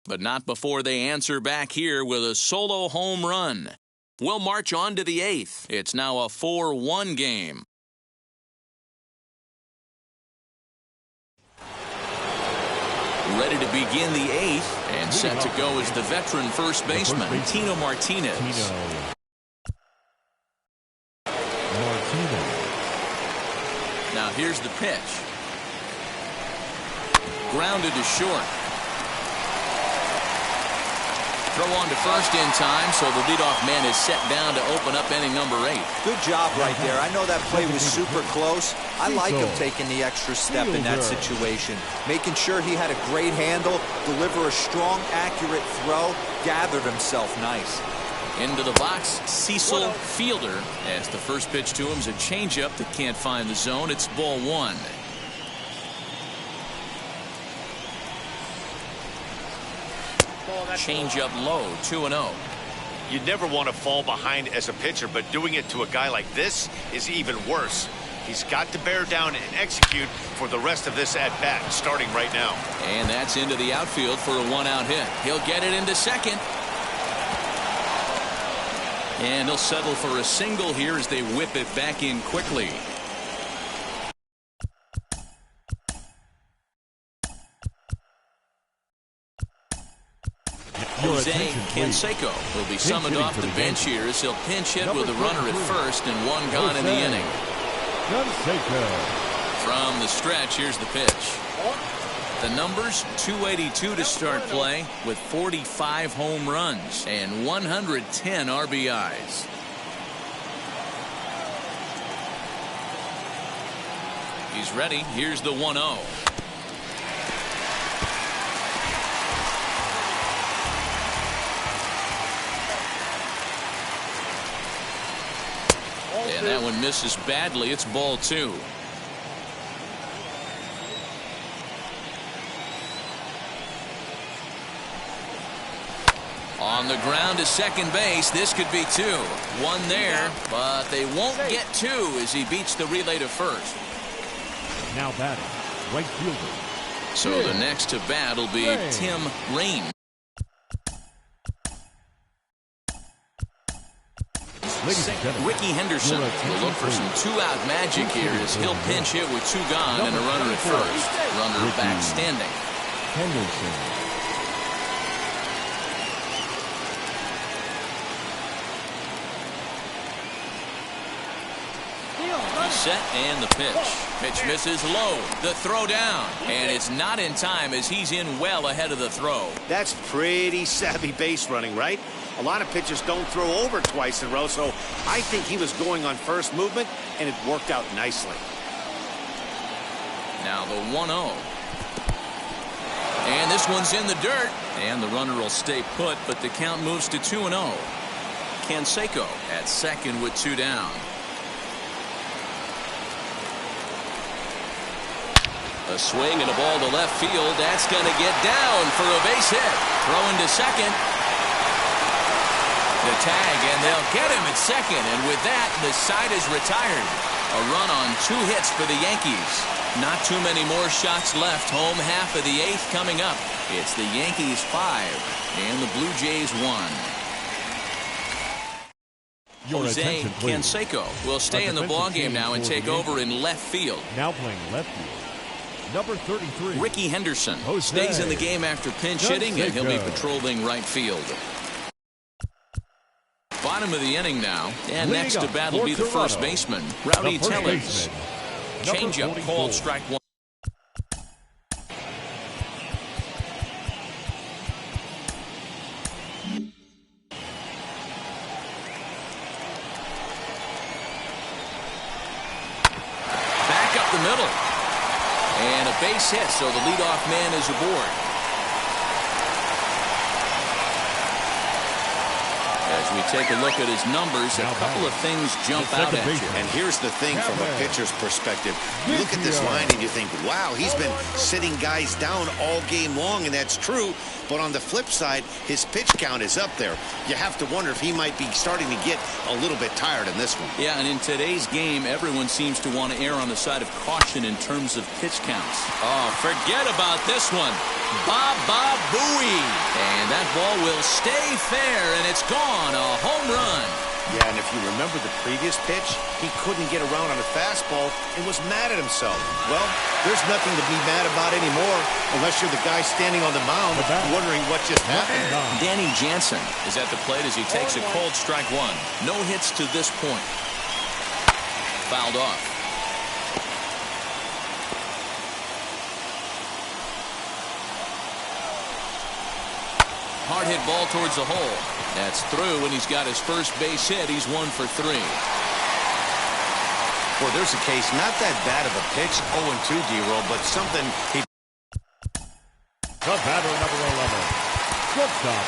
But not before they answer back here with a solo home run. We'll march on to the 8th. It's now a 4-1 game. Ready to begin the 8th, and set to go is the veteran first baseman, Tino Martinez. Now here's the pitch. Grounded to short. Throw on to first in time, so the leadoff man is set down to open up inning number 8. Good job right there. I know that play was super close. I like him taking the extra step in that situation. Making sure he had a great handle, deliver a strong, accurate throw, gathered himself nice. Into the box, Cecil Fielder, as the first pitch to him is a changeup that can't find the zone. It's ball 1. Changeup low, 2-0. You never want to fall behind as a pitcher, but doing it to a guy like this is even worse. He's got to bear down and execute for the rest of this at-bat, starting right now. And that's into the outfield for a 1-out hit. He'll get it into second. And he'll settle for a single here as they whip it back in quickly. Jose Canseco will be summoned off the bench here as he'll pinch hit with a runner at first and one gone in the inning. From the stretch, here's the pitch. The numbers, 282 to start play with 45 home runs and 110 RBIs. He's ready. Here's the 1-0. And that one misses badly. It's ball 2. On the ground to second base. This could be 2. 1 there, but they won't get 2 as he beats the relay to first. Now batting, right fielder. So the next to bat will be Tim Rain. Ricky Henderson will look for some 2-out magic here as he'll pinch hit with 2 gone and a runner at first. Runner back standing. Henderson. Set and the pitch. Pitch misses low. The throw down. And it's not in time as he's in well ahead of the throw. That's pretty savvy base running, right? A lot of pitchers don't throw over twice in a row, so I think he was going on first movement, and it worked out nicely. Now the 1-0. And this one's in the dirt. And the runner will stay put, but the count moves to 2-0. Canseco at second with 2 down. A swing and a ball to left field. That's going to get down for a base hit. Throwing to second. The tag, and they'll get him at second. And with that, the side is retired. A run on 2 hits for the Yankees. Not too many more shots left. Home half of the 8th coming up. It's the Yankees 5 and the Blue Jays 1. Jose Canseco will stay in the ballgame now and take over in left field. Now playing left field. Number 33. Ricky Henderson stays in the game after pinch hitting, and he'll be patrolling right field. Bottom of the inning now, and next to bat will be the first baseman, Rowdy Tellez. Changeup called strike one. Back up the middle. And a base hit, so the leadoff man is aboard. As we take a look at his numbers, a couple of things jump out at you. And here's the thing from a pitcher's perspective. You look at this line and you think, wow, he's been sitting guys down all game long, and that's true. But on the flip side, his pitch count is up there. You have to wonder if he might be starting to get a little bit tired in this one. Yeah, and in today's game, everyone seems to want to err on the side of caution in terms of pitch counts. Oh, forget about this one. Baba Booey. And that ball will stay fair, and it's gone. A home run. Yeah, and if you remember the previous pitch, he couldn't get around on a fastball and was mad at himself. Well, there's nothing to be mad about anymore unless you're the guy standing on the mound wondering what just happened. Danny Jansen is at the plate as he takes a cold strike one. No hits to this point. Fouled off. Hard hit ball towards the hole. That's through, and he's got his first base hit. He's 1 for 3. Well, there's a case, not that bad of a pitch, 0-2 D-roll, but something he... The batter, number 11. Shortstop.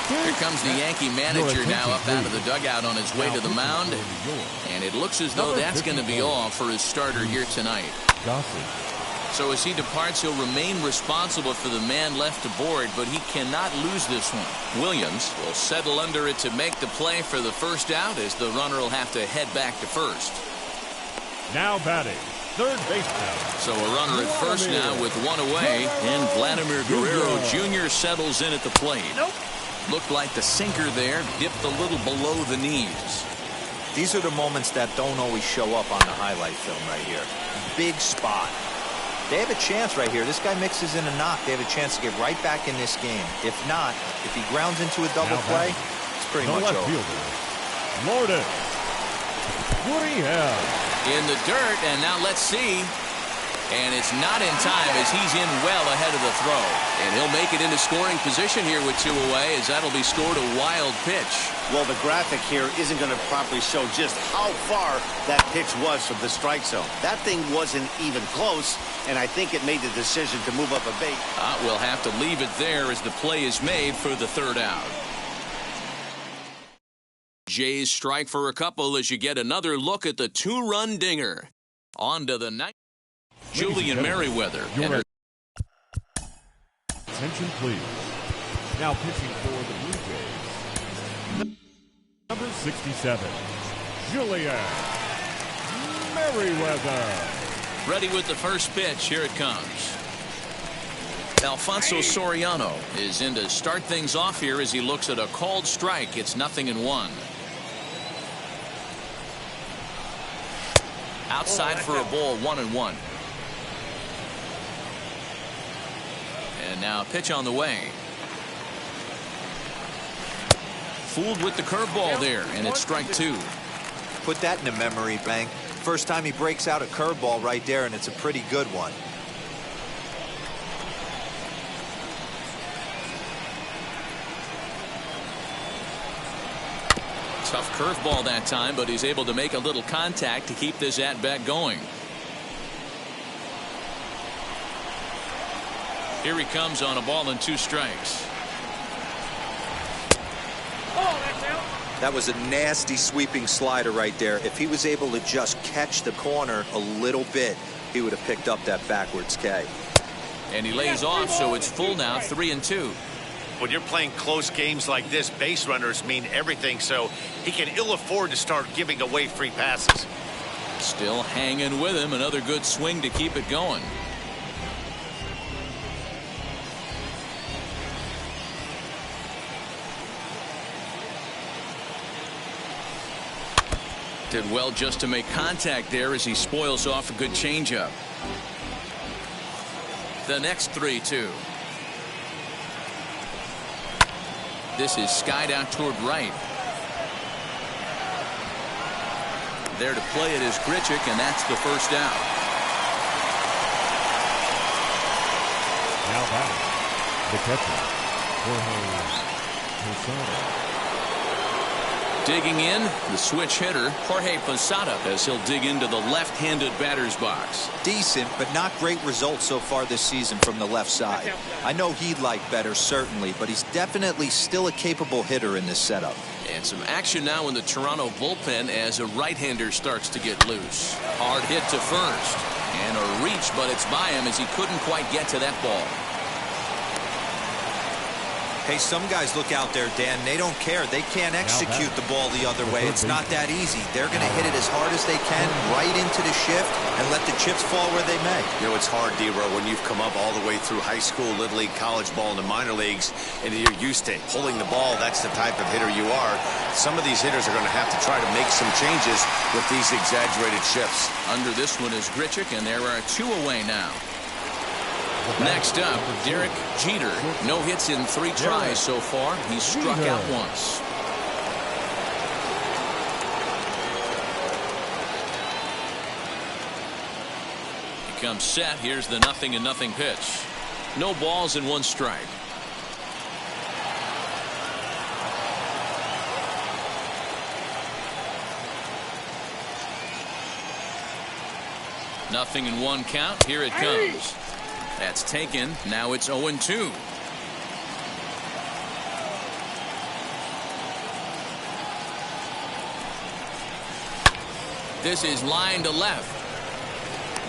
Here comes the Yankee manager now up out of the dugout on his way to the mound. And it looks as though that's going to be all for his starter here tonight. So as he departs, he'll remain responsible for the man left aboard, but he cannot lose this one. Williams will settle under it to make the play for the first out, as the runner will have to head back to first. Now batting, third baseman. So a runner at first now with one away, and Vladimir Guerrero Jr. settles in at the plate. Looked like the sinker there dipped a little below the knees. These are the moments that don't always show up on the highlight film right here. Big spot. They have a chance right here. This guy mixes in a knock. They have a chance to get right back in this game. If not, if he grounds into a double play, it's pretty much over. Lourdes. Gurriel. In the dirt, and now let's see. And it's not in time as he's in well ahead of the throw. And he'll make it into scoring position here with 2 away, as that'll be scored a wild pitch. Well, the graphic here isn't going to properly show just how far that pitch was from the strike zone. That thing wasn't even close, and I think it made the decision to move up a base. We'll have to leave it there as the play is made for the third out. Jays strike for a couple as you get another look at the 2-run dinger. On to the ninth. Julian Merriweather. Attention, please. Now pitching for the Blue Jays, number 67, Julian Merriweather. Ready with the first pitch. Here it comes. Alfonso Soriano is in to start things off here as he looks at a called strike. It's 0-1. Outside for a ball, 1-1. And now pitch on the way. Fooled with the curveball there, and it's strike 2. Put that in a memory bank. First time he breaks out a curveball right there, and it's a pretty good one. Tough curveball that time, but he's able to make a little contact to keep this at-bat going. Here he comes on a ball and 2 strikes. That was a nasty sweeping slider right there. If he was able to just catch the corner a little bit, he would have picked up that backwards K. And he lays off, so it's full now, 3-2. When you're playing close games like this, base runners mean everything, so he can ill afford to start giving away free passes. Still hanging with him. Another good swing to keep it going. Did well just to make contact there as he spoils off a good changeup. The next 3-2. This is skied out toward right. There to play it is Grichuk, and that's the first out. Now back, the catcher, Posada. Digging in, the switch hitter, Jorge Posada, as he'll dig into the left-handed batter's box. Decent, but not great results so far this season from the left side. I know he'd like better, certainly, but he's definitely still a capable hitter in this setup. And some action now in the Toronto bullpen as a right-hander starts to get loose. Hard hit to first. And a reach, but it's by him as he couldn't quite get to that ball. Hey, some guys look out there, Dan, they don't care. They can't execute the ball the other way. It's not that easy. They're going to hit it as hard as they can right into the shift and let the chips fall where they may. You know, it's hard, D-Row, when you've come up all the way through high school, little league, college ball, and the minor leagues, and you're used to pulling the ball. That's the type of hitter you are. Some of these hitters are going to have to try to make some changes with these exaggerated shifts. Under this one is Grichuk, and there are 2 away now. Next up, Derek Jeter. No hits in 3 tries so far. He's struck out once. He comes set. Here's the 0-0 pitch. No balls and 1 strike. Nothing in 1 count. Here it comes. That's taken. Now it's 0-2. This is line to left.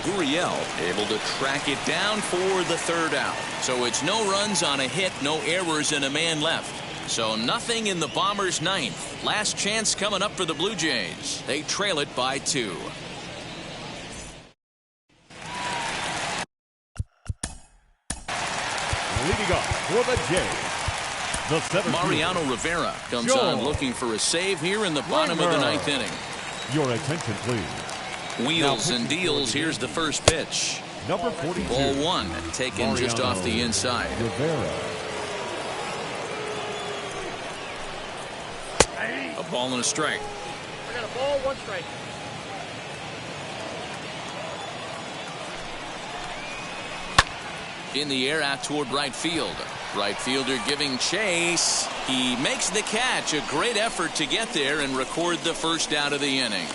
Gurriel able to track it down for the 3rd out. So it's no runs on a hit, no errors, and a man left. So nothing in the Bombers' 9th. Last chance coming up for the Blue Jays. They trail it by 2. Leading up for the Jays, the 7th Mariano Rivera comes on looking for a save here in the bottom of the 9th inning. Your attention, please. Wheels and deals. Here's the first pitch. Number 42. Ball 1 taken just off the inside. Rivera. A ball and a strike. I got a ball, 1 strike. In the air out toward right field. Right fielder giving chase. He makes the catch. A great effort to get there and record the first out of the inning.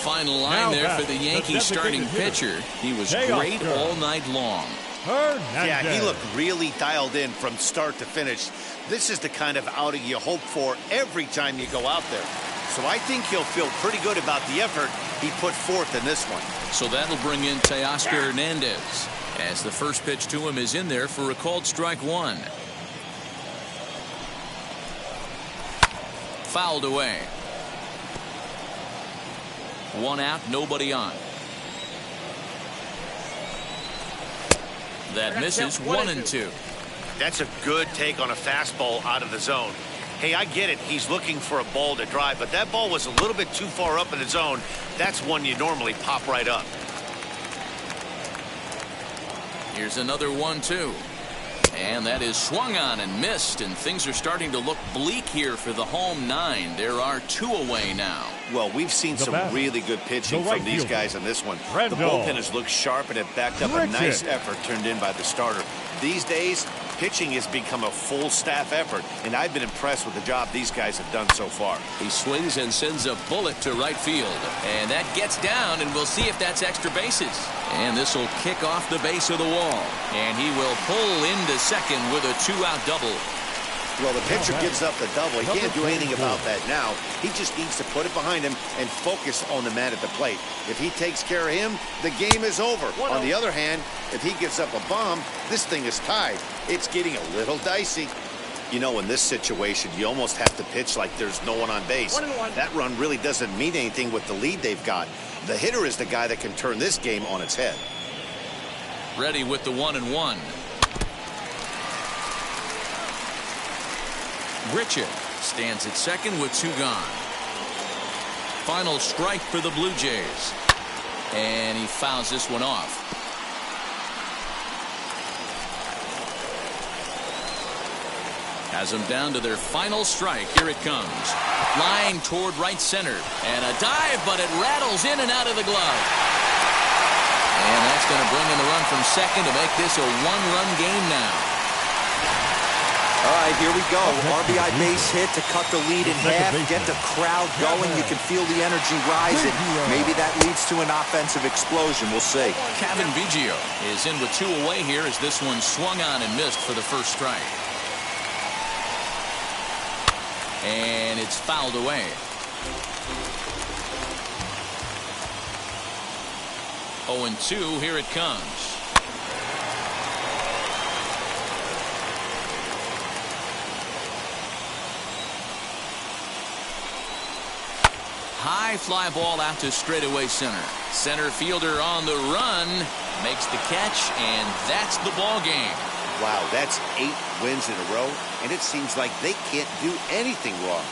Final line there for the Yankees starting pitcher. He was great all night long. Yeah, he looked really dialed in from start to finish. This is the kind of outing you hope for every time you go out there. So I think he'll feel pretty good about the effort he put forth in this one. So that'll bring in Teoscar Hernandez as the first pitch to him is in there for a called strike 1. Fouled away. 1 out, nobody on. That misses. 1-2. That's a good take on a fastball out of the zone. Hey, I get it. He's looking for a ball to drive, but that ball was a little bit too far up in the zone. That's one you normally pop right up. Here's another 1-2. And that is swung on and missed, and things are starting to look bleak here for the home 9. There are 2 away now. Well, we've seen some really good pitching from these guys in this one. The bullpen has looked sharp and have backed up a nice effort turned in by the starter. These days, pitching has become a full staff effort, and I've been impressed with the job these guys have done so far. He swings and sends a bullet to right field, and that gets down, and we'll see if that's extra bases. And this will kick off the base of the wall, and he will pull into second with a 2-out double. Well, the pitcher gives up the double. He can't do anything about that now. He just needs to put it behind him and focus on the man at the plate. If he takes care of him, the game is over. On the other hand, if he gives up a bomb, this thing is tied. It's getting a little dicey. You know, in this situation, you almost have to pitch like there's no one on base. That run really doesn't mean anything with the lead they've got. The hitter is the guy that can turn this game on its head. Ready with the 1-1. Grichuk stands at second with 2 gone. Final strike for the Blue Jays. And he fouls this one off. Has them down to their final strike. Here it comes. Flying toward right center. And a dive, but it rattles in and out of the glove. And that's going to bring in the run from second to make this a one-run game now. All right, here we go. RBI base hit to cut the lead in half, get the crowd going. You can feel the energy rising. Maybe that leads to an offensive explosion. We'll see. Kevin Biggio is in with 2 away here as this one swung on and missed for the first strike. And it's fouled away. 0-2, here it comes. High fly ball out to straightaway center. Center fielder on the run. Makes the catch, and that's the ball game. Wow, that's 8 wins in a row, and it seems like they can't do anything wrong.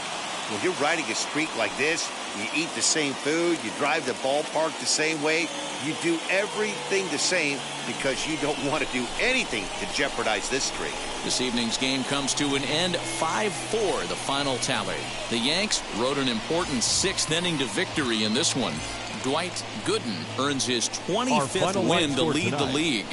When you're riding a streak like this, you eat the same food, you drive the ballpark the same way, you do everything the same because you don't want to do anything to jeopardize this streak. This evening's game comes to an end, 5-4, the final tally. The Yanks rode an important 6th inning to victory in this one. Dwight Gooden earns his 25th win to lead the league.